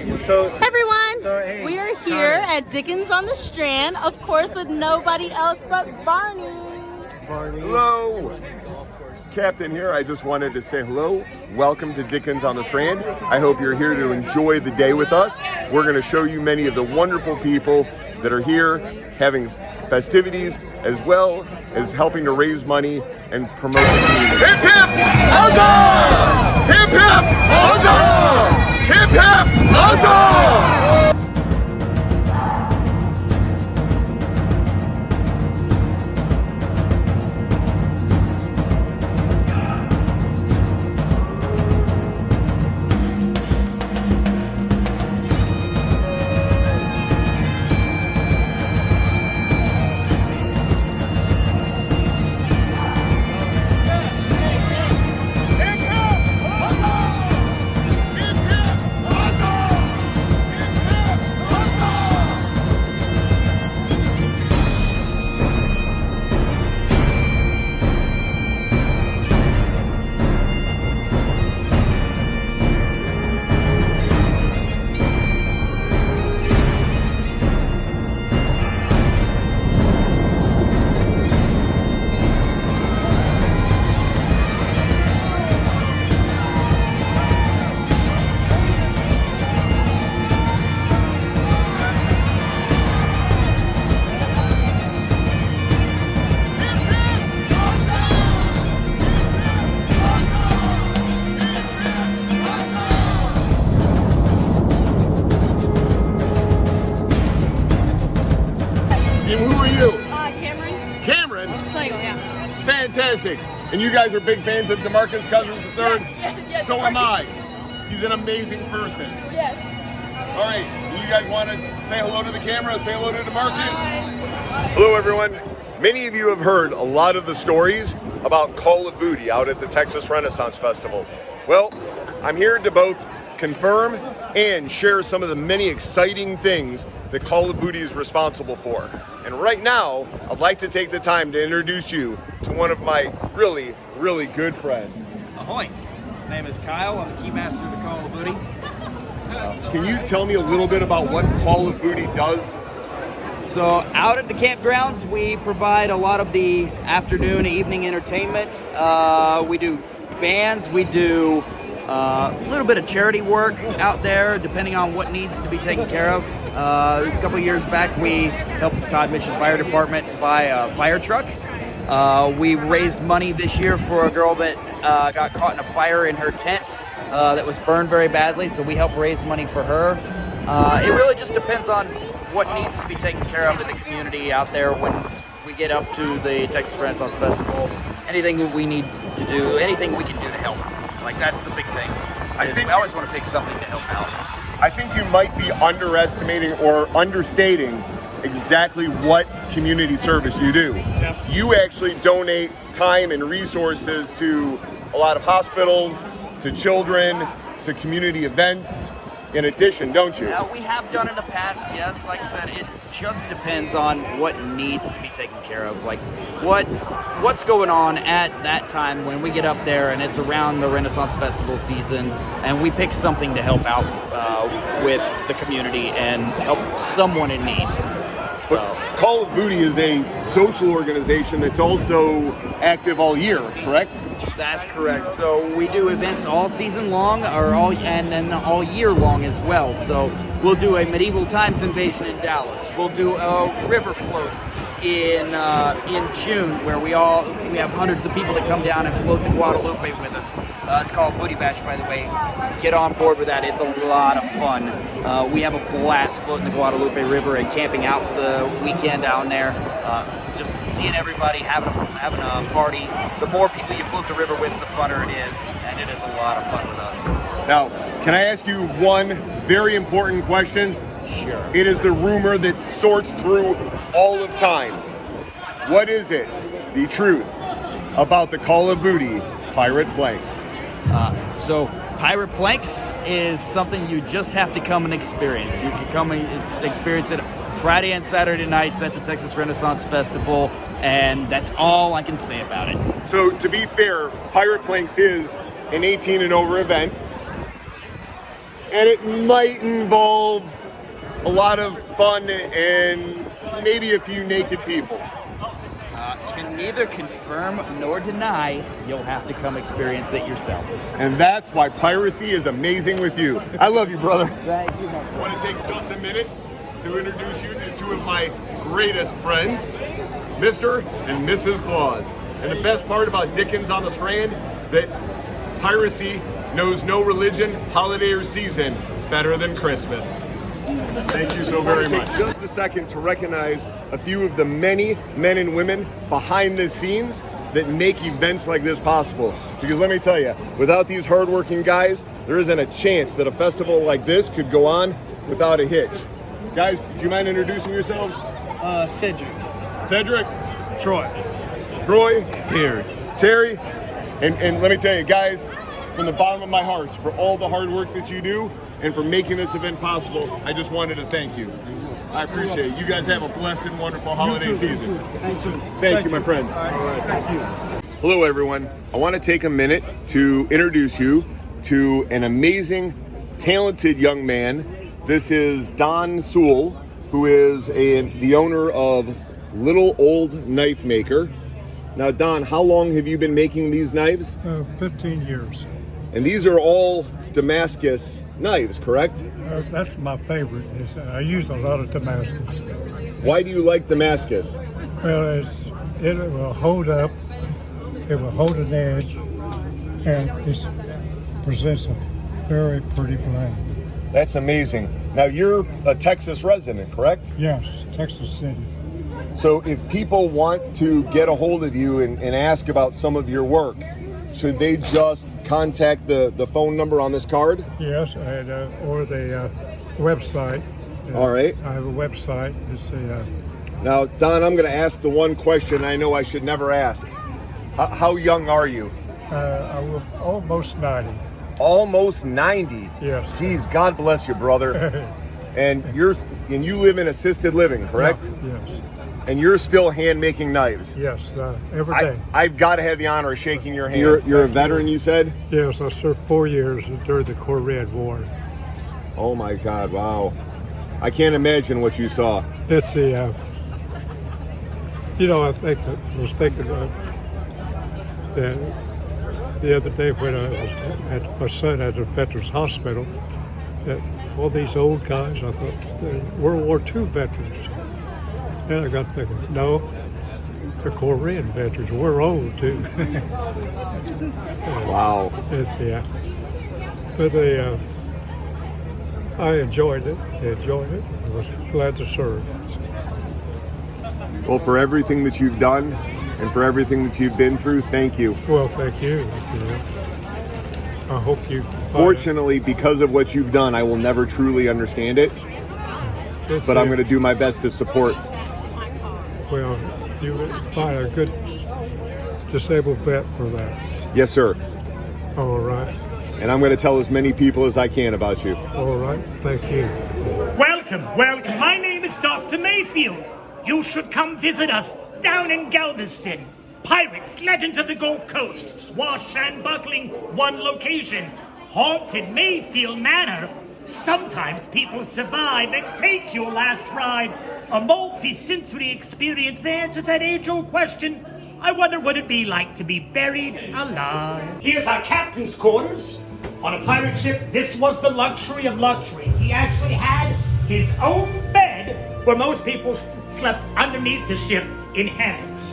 Hey everyone! hey, We are here at Dickens on the Strand, of course, with nobody else but Barney. Hello! Captain here. I just wanted to say hello. Welcome to Dickens on the Strand. I hope you're here to enjoy the day with us. We're going to show you many of the wonderful people that are here having festivities, as well as helping to raise money and promote the community. Hip hip! Huzzah! Hip hip! Huzzah! Hip hip! Huzzah! And who are you? Cameron. Cameron? Yeah. Fantastic. And you guys are big fans of DeMarcus Cousins III? Yes, So am I. He's an amazing person. Yes. All right, you guys want to say hello to the camera? Say hello to DeMarcus. Hello, everyone. Many of you have heard a lot of the stories about Call of Booty out at the Texas Renaissance Festival. Well, I'm here to both confirm and share some of the many exciting things that Call of Booty is responsible for. And right now, I'd like to take the time to introduce you to one of my really, really good friends. Ahoy! My name is Kyle. I'm the keymaster of the Call of Booty. Can you tell me a little bit about what Call of Booty does? So out at the campgrounds, we provide a lot of the afternoon, evening entertainment. We do bands. We do a little bit of charity work out there, depending on what needs to be taken care of. A couple years back, we helped the Todd Mission Fire Department buy a fire truck. We raised money this year for a girl that got caught in a fire in her tent that was burned very badly, so we helped raise money for her. It really just depends on what needs to be taken care of in the community out there when we get up to the Texas Renaissance Festival. Anything that we need to do, anything we can do to help. Like, that's the big thing. We always want to pick something to help out. I think you might be underestimating or understating exactly what community service you do. Yep. You actually donate time and resources to a lot of hospitals, to children, to community events in addition, don't you? Yeah, we have done in the past, yes. Like I said, it just depends on what needs to be taken care of. Like what's going on at that time when we get up there and it's around the Renaissance Festival season, and we pick something to help out with the community and help someone in need. So, Call of Booty is a social organization that's also active all year, correct? that's correct. So we do events all season long, and then all year long as well. So we'll do a medieval times invasion in Dallas. We'll do a river float in June, where we have hundreds of people that come down and float the Guadalupe with us. It's called Booty Bash, by the way. Get on board with that. It's a lot of fun. We have a blast floating the Guadalupe River and camping out for the weekend down there. Just seeing everybody having a party. The more people you float the river with, the funner it is, and it is a lot of fun with us. Now, can I ask you one very important question? Sure. It is the rumor that sorts through all of time. What is it, the truth, about the Call of Booty pirate planks? So pirate planks is something you just have to come and experience. You can come and experience it Friday and Saturday nights at the Texas Renaissance Festival, and that's all I can say about it. So to be fair, Pirate Planks is an 18 and over event. and it might involve a lot of fun and maybe a few naked people. Can neither confirm nor deny. You'll have to come experience it yourself. And that's why piracy is amazing with you. I love you, brother. Thank you, my I want to take just a minute to introduce you to two of my greatest friends, Mr. and Mrs. Claus. And the best part about Dickens on the Strand, that piracy knows no religion, holiday, or season better than Christmas. Thank you so very much. Take just a second to recognize a few of the many men and women behind the scenes that make events like this possible. Because let me tell you, without these hardworking guys, there isn't a chance that a festival like this could go on without a hitch. Guys, do you mind introducing yourselves? Cedric. Cedric, Troy. Troy, Terry. Terry, and let me tell you, guys, from the bottom of my heart, for all the hard work that you do and for making this event possible, I just wanted to thank you. I appreciate it. You guys have a blessed and wonderful holiday season. Thank you, my friend. All right. Thank you. Hello, everyone. I want to take a minute to introduce you to an amazing, talented young man. This is Don Sewell, who is the owner of Little Old Knife Maker. Now, Don, how long have you been making these knives? 15 years. And these are all Damascus knives, correct? That's my favorite. I use a lot of Damascus. Why do you like Damascus? Well, it will hold up, it will hold an edge, and it presents a very pretty blade. That's amazing. Now, you're a Texas resident, correct? Yes, Texas City. So if people want to get a hold of you and ask about some of your work, should they just contact the phone number on this card? Yes, and, or the website. All right. I have a website. It's Now, Don, I'm going to ask the one question I know I should never ask. How young are you? I'm almost 90. Almost 90. Yes. Geez, God bless you, brother. And you live in assisted living, correct? Yes. And you're still hand making knives. Yes, every day. I've got to have the honor of shaking your hand. You're a veteran, you said? Yes, I served 4 years during the Korean War. Oh my God! Wow, I can't imagine what you saw. It's I was thinking the other day when I was at my son at the Veterans Hospital, that all these old guys, I thought, they're World War II veterans. And I got thinking, no, the Korean veterans, we're old too. Wow. But I enjoyed it. I was glad to serve. Well, for everything that you've done and for everything that you've been through, thank you. Well, thank you. I hope you. Fortunately, because of what you've done, I will never truly understand it. But I'm going to do my best to support. Well, you find a good disabled vet for that. Yes, sir. All right. And I'm going to tell as many people as I can about you. All right. Thank you. Welcome. My name is Dr. Mayfield. You should come visit us down in Galveston. Pirates, legends of the Gulf Coast, swashbuckling one location, haunted Mayfield Manor. Sometimes people survive and take your last ride. A multi-sensory experience that answers that age-old question. I wonder what it'd be like to be buried alive. Here's our captain's quarters. On a pirate ship, this was the luxury of luxuries. He actually had his own bed where most people slept underneath the ship in hammocks.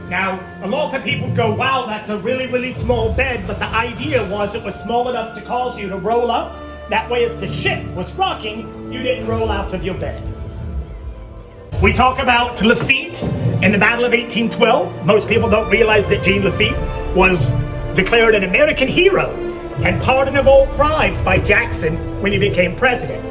Now, a lot of people go, wow, that's a really, really small bed, but the idea was it was small enough to cause you to roll up. That way, as the ship was rocking, you didn't roll out of your bed. We talk about Lafitte in the Battle of 1812. Most people don't realize that Jean Lafitte was declared an American hero and pardon of all crimes by Jackson when he became president.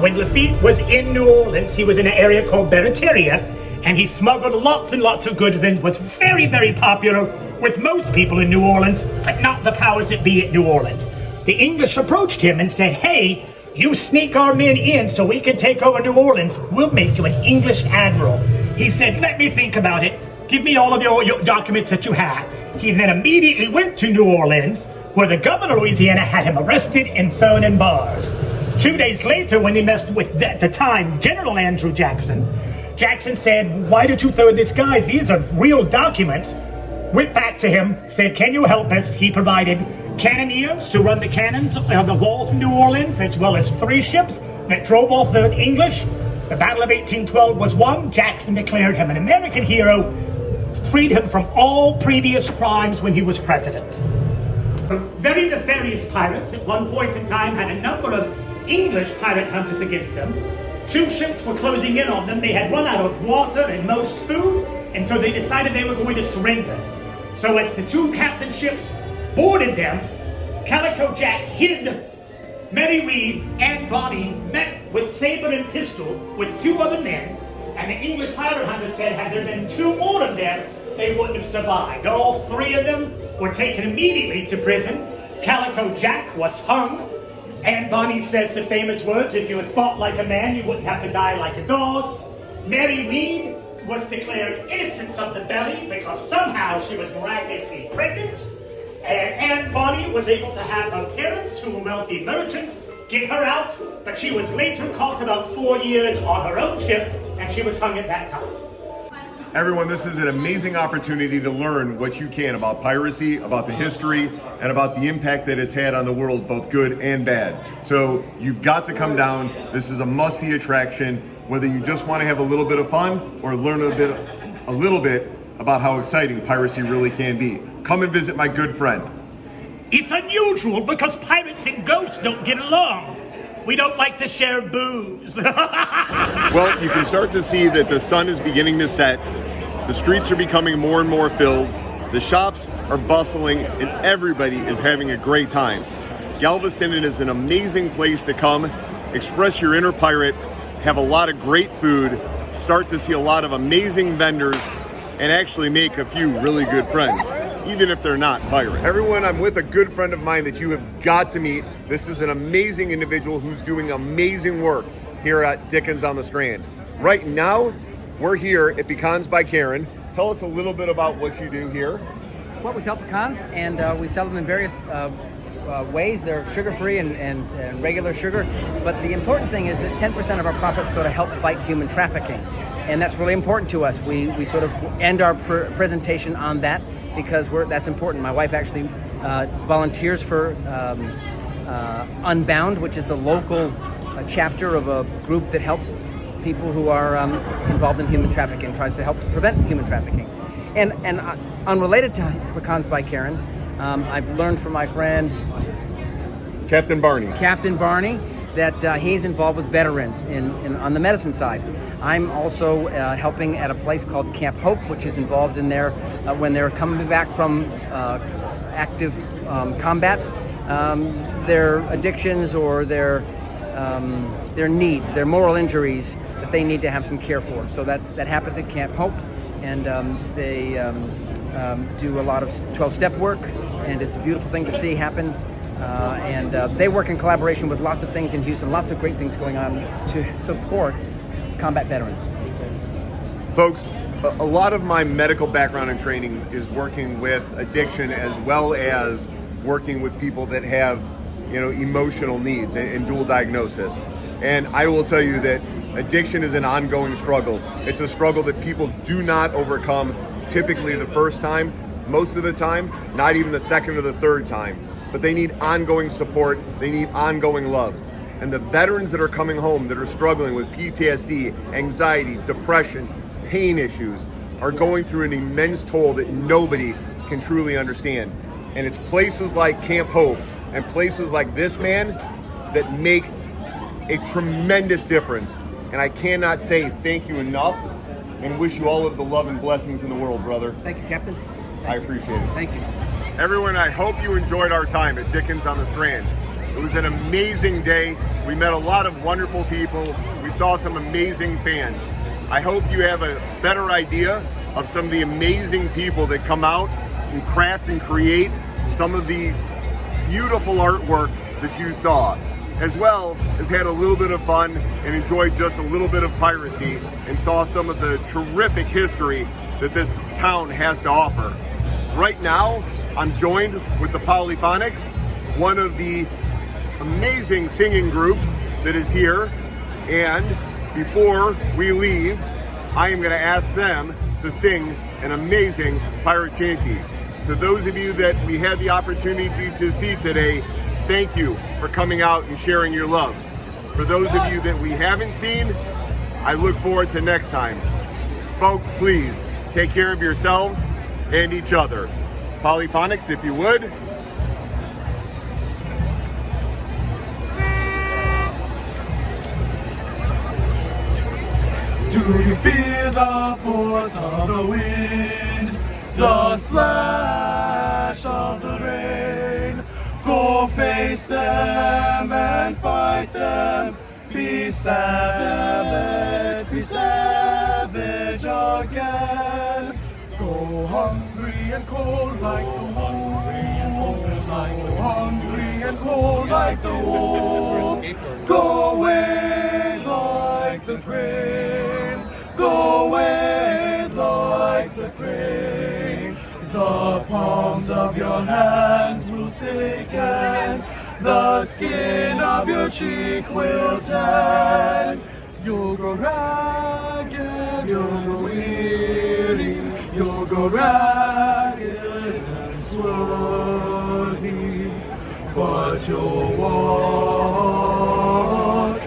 When Lafitte was in New Orleans, he was in an area called Barataria, and he smuggled lots and lots of goods and was very, very popular with most people in New Orleans, but not the powers that be at New Orleans. The English approached him and said, hey, you sneak our men in so we can take over New Orleans, we'll make you an English admiral. He said, let me think about it. Give me all of your documents that you have. He then immediately went to New Orleans, where the governor of Louisiana had him arrested and thrown in bars. 2 days later, when he messed with, at the time, General Andrew Jackson, Jackson said, why did you throw this guy? These are real documents. Went back to him, said, can you help us? He provided cannoneers to run the cannons on the walls of New Orleans, as well as 3 ships that drove off the English. The Battle of 1812 was won. Jackson declared him an American hero, freed him from all previous crimes when he was president. Very nefarious pirates at one point in time had a number of English pirate hunters against them. 2 ships were closing in on them. They had run out of water and most food, and so they decided they were going to surrender. So as the 2 captain ships boarded them, Calico Jack hid Mary Read and Bonnie, met with saber and pistol with 2 other men, and the English pirate hunters said had there been 2 more of them, they wouldn't have survived. All 3 of them were taken immediately to prison. Calico Jack was hung. Anne Bonny says the famous words, if you had fought like a man, you wouldn't have to die like a dog. Mary Read was declared innocent of the belly because somehow she was miraculously pregnant. And Anne Bonny was able to have her parents, who were wealthy merchants, get her out, but she was later caught about 4 years on her own ship, and she was hung at that time. Everyone, this is an amazing opportunity to learn what you can about piracy, about the history, and about the impact that it's had on the world, both good and bad. So you've got to come down. This is a must-see attraction, whether you just want to have a little bit of fun or learn a little bit about how exciting piracy really can be. Come and visit my good friend. It's unusual because pirates and ghosts don't get along. We don't like to share booze. Well, you can start to see that the sun is beginning to set. The streets are becoming more and more filled. The shops are bustling and everybody is having a great time. Galveston is an amazing place to come, express your inner pirate, have a lot of great food, start to see a lot of amazing vendors, and actually make a few really good friends, even if they're not pirates. Everyone, I'm with a good friend of mine that you have got to meet. This is an amazing individual who's doing amazing work here at Dickens on the Strand. Right now, we're here at Pecans by Karen. Tell us a little bit about what you do here. Well, we sell pecans, and we sell them in various ways. They're sugar-free and regular sugar. But the important thing is that 10% of our profits go to help fight human trafficking. And that's really important to us. We sort of end our presentation on that because that's important. My wife actually volunteers for Unbound, which is the local chapter of a group that helps people who are involved in human trafficking, tries to help prevent human trafficking. And unrelated to Pecans by Karen, I've learned from my friend Captain Barney, that he's involved with veterans on the medicine side. I'm also helping at a place called Camp Hope, which is involved in their when they're coming back from active combat, their addictions or their needs, their moral injuries that they need to have some care for. So that happens at Camp Hope, and they do a lot of 12-step work, and it's a beautiful thing to see happen. And they work in collaboration with lots of things in Houston, lots of great things going on to support combat veterans. Folks, a lot of my medical background and training is working with addiction as well as working with people that have, emotional needs and dual diagnosis. And I will tell you that addiction is an ongoing struggle. It's a struggle that people do not overcome typically the first time, most of the time, not even the second or the third time. But they need ongoing support, they need ongoing love. And the veterans that are coming home that are struggling with PTSD, anxiety, depression, pain issues are going through an immense toll that nobody can truly understand. And it's places like Camp Hope and places like this man that make a tremendous difference. And I cannot say thank you enough and wish you all of the love and blessings in the world, brother. Thank you, Captain. I appreciate it. Thank you. Everyone, I hope you enjoyed our time at Dickens on the Strand. It was an amazing day. We met a lot of wonderful people. We saw some amazing fans. I hope you have a better idea of some of the amazing people that come out and craft and create some of the beautiful artwork that you saw, as well as had a little bit of fun and enjoyed just a little bit of piracy and saw some of the terrific history that this town has to offer. Right now, I'm joined with the Polyphonics, one of the amazing singing groups that is here. And before we leave, I am going to ask them to sing an amazing pirate shanty. To those of you that we had the opportunity to see today, thank you for coming out and sharing your love. For those of you that we haven't seen, I look forward to next time. Folks, please take care of yourselves and each other. Polyphonics, if you would. Do you feel the force of the wind, the slash of the rain? Go face them and fight them. Be savage again. Go hungry and cold like the hungry and cold like the wolf. Go away like the crane. Go away like the crane. The palms of your hands will thicken. The skin of your cheek will tan. You'll grow ragged, you'll grow weary, you'll go ragged and swarthy, but you'll walk,